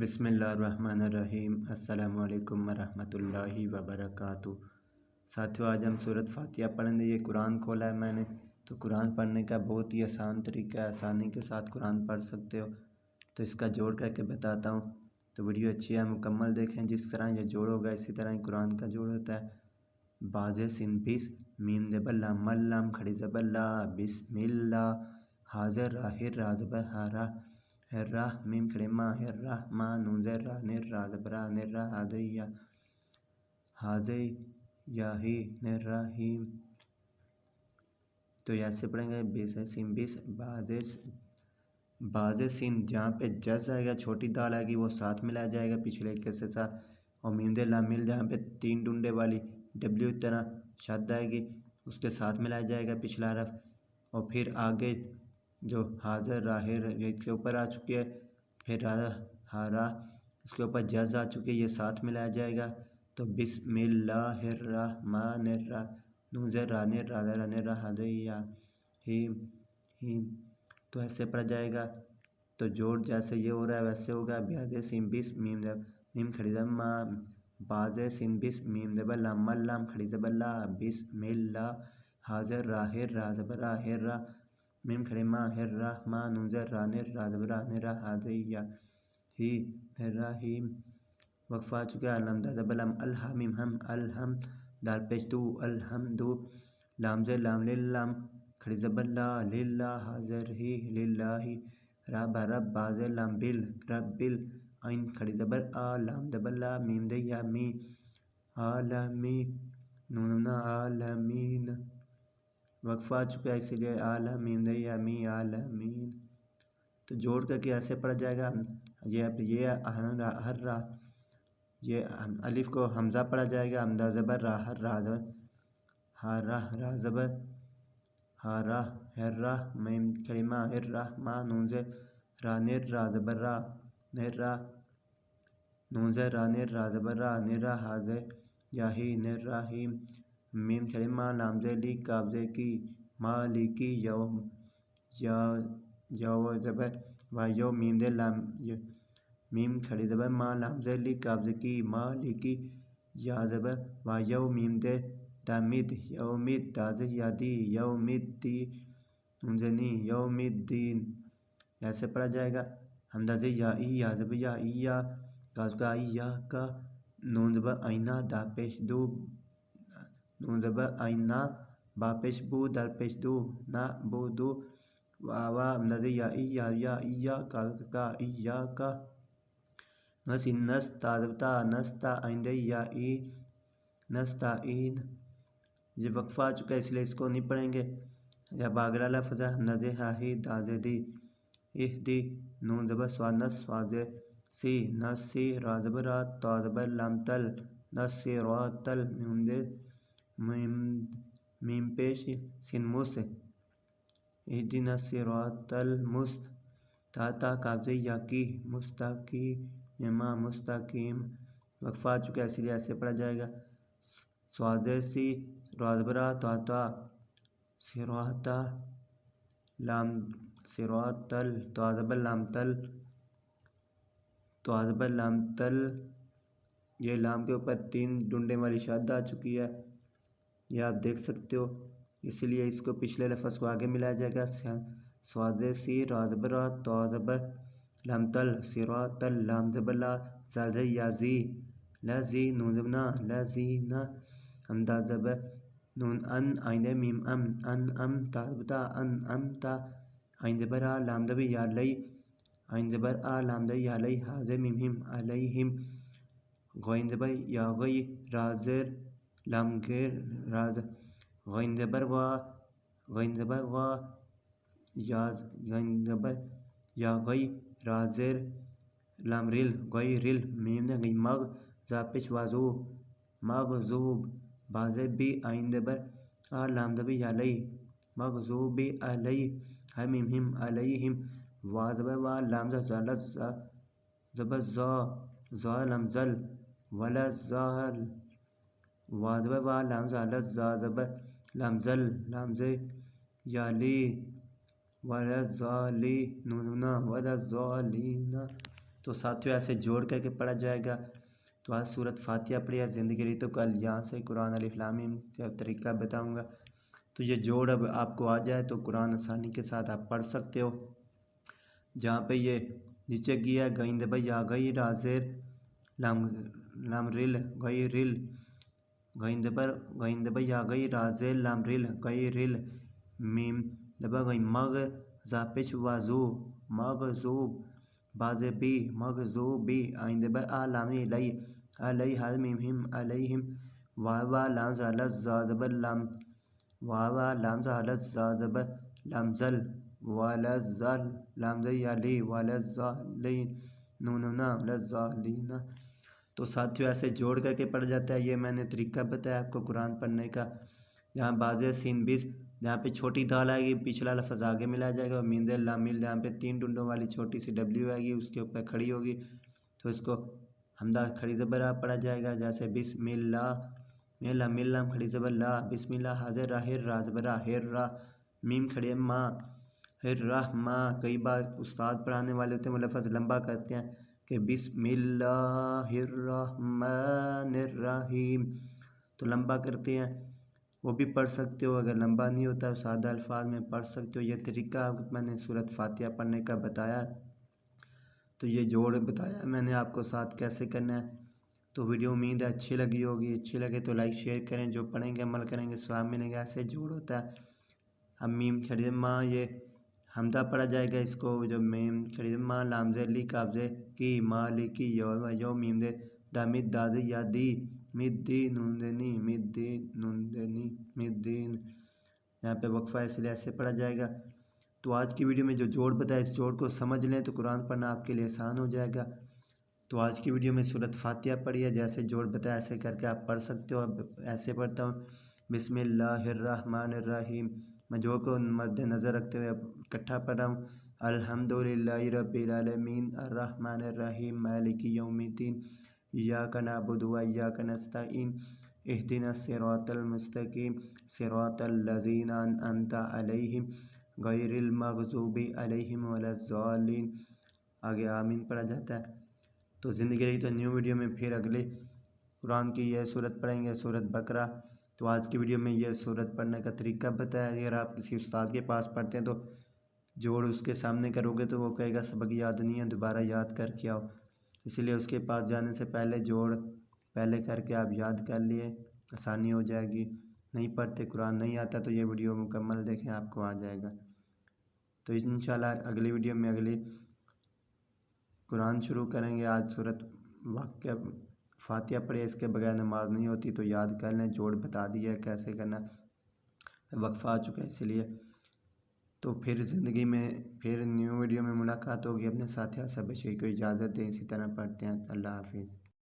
بسم اللہ الرحمن الرحیم۔ السلام علیکم ورحمۃ اللہ وبرکاتہ۔ ساتھیو، آج ہم سورۃ فاتحہ پڑھیں گے۔ یہ قرآن کھولا ہے میں نے، تو قرآن پڑھنے کا بہت ہی آسان طریقہ ہے، آسانی کے ساتھ قرآن پڑھ سکتے ہو۔ تو اس کا جوڑ کر کے بتاتا ہوں، تو ویڈیو اچھی ہے، مکمل دیکھیں۔ جس طرح یہ جوڑ ہوگا اسی طرح ہی قرآن کا جوڑ ہوتا ہے۔ باز سین بیس، میم زبر لام مل لام کھڑی زبر لا، بسم اللہ، حاضر راہر را زبر ہارا، راہ میم کھڑے ماں الرحمن نون زیر را نر را زبر نر را ہادیا، حاضر یاہی نر رحیم۔ تو ایسے پڑھیں گے، بیس سین بیس، باز سین جہاں پہ جز آئے گا، چھوٹی دال آئے گی، وہ ساتھ ملایا جائے گا پچھلے کے ساتھ، اور میم دے لام مل جہاں پہ تین ڈنڈے والی ڈبلیو طرح شد آئے گی، اس کے ساتھ ملایا جائے گا پچھلا حرف، اور پھر آگے جو حاضر راہر اس کے اوپر آ چکی ہے، پھر ہارا اس کے اوپر جز آ چکی ہے، یہ ساتھ ملایا جائے گا۔ تو بسم اللہ الرحمن الرحیم، نون زیر را نر را زر نر را ہادیا ہیم ہیم، تو ایسے پڑھا جائے گا۔ تو جوڑ جیسے یہ ہو رہا ہے ویسے ہوگا۔ بیاض سین بیس، میم کھڑی زبر ما، باز سین بیس، میم زبر لام مل لام کھڑی زبر لا، بسم اللہ، حاضر راہر را زبر راہر را، میم کھڑے ماں الرحمن نون زیر را نر را زبر نر را ہادیا ہی الرحیم۔ وقفہ آ چکا ہے۔ الحمد زبر لام الحمیم ہم الحم، دال پیش دو الحمد، لام زیر لام للام کھڑی زبر لا، للہ حاضر ہی للہ، رب رب باز لام بل رب بل، عین کھڑی زبر آ، لام زبر لا، میم دے یا می، عالمی نون عالمین۔ وقفہ آ چکا ہے اسی لیے عالمین دے یا می عالمین۔ تو جوڑ کر کے ایسے پڑھا جائے گا۔ یہ ہر را، یہ الف کو حمزہ پڑھا جائے گا، حمزہ زبر را، ہر را زبر ہارا، را زبر ہارا، ہر را میم کلمہ الرحمن نون زیر را نر را زبر را نر را، نون زیر را نر را زبر را نر را، حاضر یاہی نر رحیم، میم کلمہ لام زیر لی کاف زیر کی، مالکی یوم، یو زبر و یو میم دے لام، میم کھڑی زبر ماں لام زیر لی کاف زیر کی، مالکی یا زبر و یو میم دے دامد، یومد داز یادی، یومد دی نون زیر نی، یومد دین۔ ایسے پڑھا جائے گا۔ حمزہ زیر یا ای یا زبر یا ایا، کاف کا ای یا کا، نون زبر آئینہ دا پیش دو، نون زبر آئینہ با پیش بو، دال پیش دو نا بو دو، واوا حمزہ زیر یا ای یا یا ایا، کاف کا ایا کا، نسین نس تا زبتا نستا، آئین دے یا ای نستعین۔ یہ وقفہ آ چکا ہے اس لیے اس کو نہیں پڑھیں گے۔ جب اگلا لفظ ہے حمزہ زیر ہا ہی داز دی، اہدی نون زبر سوا نس سوا زیر سی، نسی را زبر را، تا زبر لام تل، نسی را تل، میم پیش سین مس، اہدینا الصراط المست، تا تا کاف زیر یا کی، مستقیم مستقیم۔ وقفہ آ چکا ہے اسی لیے ایسے پڑھا جائے گا۔ سوازر سی را زبر را، تا تا صراطا، لام صراطل، تا زبر لام تل، تا زبر لام تل، یہ لام کے اوپر تین ڈنڈے والی شد آ چکی ہے، یہ آپ دیکھ سکتے ہو، اسی لیے اس کو پچھلے لفظ کو آگے ملایا جائے گا۔ سوازر سی را زبر را، تا زبر لام تل، صراطل، لام زبر لا، زال زیر یا زی، لزی نون زبر نا، لزینا، حمزہ زبر نون ان، آئین میم ام، ان ام، تا زبر تا، ان ام تا، آئین زبر آ، لام زبر یا لئی، آئین زبر آ، لام زبر یا لئی، حاضر میم ہم علیہم، غین زبر یا غی، رازر لام غیر رازر، غین زبر وا، غین زبر وا، غین زبر یا غی، رازر لام رل، غی رل، میم نے غی مغ، زا پیش وازو، مغزوب، بازر بی، آئین زبر آ، لام زبر یا لئی، مغزوبی علیہ، ہمیم ہم علیہم، وا زبر وا، لام زالت زبر زا، زا لام زل، ولا زال، وا زبر وا، لام زالت زا زبر لام زل، لام زے یا لی، ولا زالی نون ولا زالین۔ تو ساتھیوں ایسے جوڑ کر کے پڑھا جائے گا۔ تو آج سورۃ فاتحہ پڑھی ہے زندگی رہی، تو کل یہاں سے قرآن الف لام میم کا طریقہ بتاؤں گا۔ تو یہ جوڑ اب آپ کو آ جائے تو قرآن آسانی کے ساتھ آپ پڑھ سکتے ہو۔ جہاں پہ یہ نیچے گیا ہے گئند بھائی یا گئی رازر لام رل گئی رل گئند بھائی یا گئی رازر لام رل گئی رل میم دبا گئی مغ زاپش وازو مغزوب باز بی مغزوبی آئند بھائی آلامی لئی علی حلمیم ہم علیہم واوا لام زالت زادب لام واوا لام زالت زادب لام زل والزال لام زی علی والزالین نوننا والزالین۔ تو ساتھیوں ایسے جوڑ کر کے پڑھ جاتا ہے۔ یہ میں نے طریقہ بتایا آپ کو قرآن پڑھنے کا۔ جہاں باز سین بیس جہاں پہ چھوٹی دال آئے گی پچھلا لفظ آگے ملا جائے گا، اور میند لام مل جہاں پہ 3 ڈنڈوں والی چھوٹی سی ڈبلیو آئے گی اس کے اوپر کھڑی ہوگی، تو اس کو حمدہ کھڑی زبر آ پڑھا جائے گا۔ جیسے بسم اللہ میلا ملام کھڑی زبر لا، بسم اللہ حاضر راہر را زبر ہر را، میم کھڑی ماں ہر راہ ماں۔ کئی بار استاد پڑھانے والے ہوتے ہیں وہ لفظ لمبا کرتے ہیں کہ بسم اللہ الرحمن الرحیم، تو لمبا کرتے ہیں، وہ بھی پڑھ سکتے ہو۔ اگر لمبا نہیں ہوتا سادہ الفاظ میں پڑھ سکتے ہو۔ یہ طریقہ میں نے سورۃ فاتحہ پڑھنے کا بتایا، تو یہ جوڑ بتایا میں نے آپ کو ساتھ کیسے کرنا ہے۔ تو ویڈیو امید ہے اچھی لگی ہوگی، اچھی لگے تو لائک شیئر کریں، جو پڑھیں گے عمل کریں گے ثواب ملیں گے۔ ایسے جوڑ ہوتا ہے۔ اب میم کھڑی ماں یہ حمدہ پڑھا جائے گا، اس کو جو میم کھڑی ماں لام لی قابضے کی مالکی یو میم دے دا مد داد یا دی مد دی نوندنی مد دی نوندنی مد دین، یہاں پہ وقفہ ہے اس لیے ایسے پڑھا جائے گا۔ تو آج کی ویڈیو میں جو جوڑ بتایا اس جوڑ کو سمجھ لیں تو قرآن پڑھنا آپ کے لیے آسان ہو جائے گا۔ تو آج کی ویڈیو میں سورۃ فاتحہ پڑھی ہے، جیسے جوڑ بتایا ایسے کر کے آپ پڑھ سکتے ہو۔ اب ایسے پڑھتا ہوں بسم اللہ الرحمن الرحیم، میں جوڑ کو مد نظر رکھتے ہوئے اب اکٹھا پڑھ رہا ہوں۔ الحمدللہ رب العالمین الرحمن الرحیم مالک یوم الدین ایاک نعبد و ایاک نستعین اہدنا الصراط المستقیم صراط الذین انعمت علیہم غیر المغضوب علیہم ولا الضالین۔ آگے آمین پڑھا جاتا ہے۔ تو زندگی رہی تو نیو ویڈیو میں پھر اگلے قرآن کی یہ سورت پڑھیں گے، سورۃ بقرہ۔ تو آج کی ویڈیو میں یہ سورت پڑھنے کا طریقہ بتایا۔ اگر آپ کسی استاد کے پاس پڑھتے ہیں تو جوڑ اس کے سامنے کرو گے تو وہ کہے گا سبق یاد نہیں ہے، دوبارہ یاد کر کے آؤ، اسی لیے اس کے پاس جانے سے پہلے جوڑ پہلے کر کے آپ یاد کر لیے، آسانی ہو جائے گی۔ نہیں پڑھتے قرآن نہیں آتا تو یہ ویڈیو مکمل دیکھیں، آپ کو آ جائے گا۔ تو انشاءاللہ اگلی ویڈیو میں اگلی قرآن شروع کریں گے۔ آج سورۃ واقعہ فاتحہ پڑھے، اس کے بغیر نماز نہیں ہوتی، تو یاد کر لیں، جوڑ بتا دیا کیسے کرنا، وقفہ آ چکا ہے اس لیے۔ تو پھر زندگی میں پھر نیو ویڈیو میں ملاقات ہوگی۔ اپنے ساتھیوں سے بشیر کو اجازت دیں، اسی طرح پڑھتے ہیں۔ اللہ حافظ۔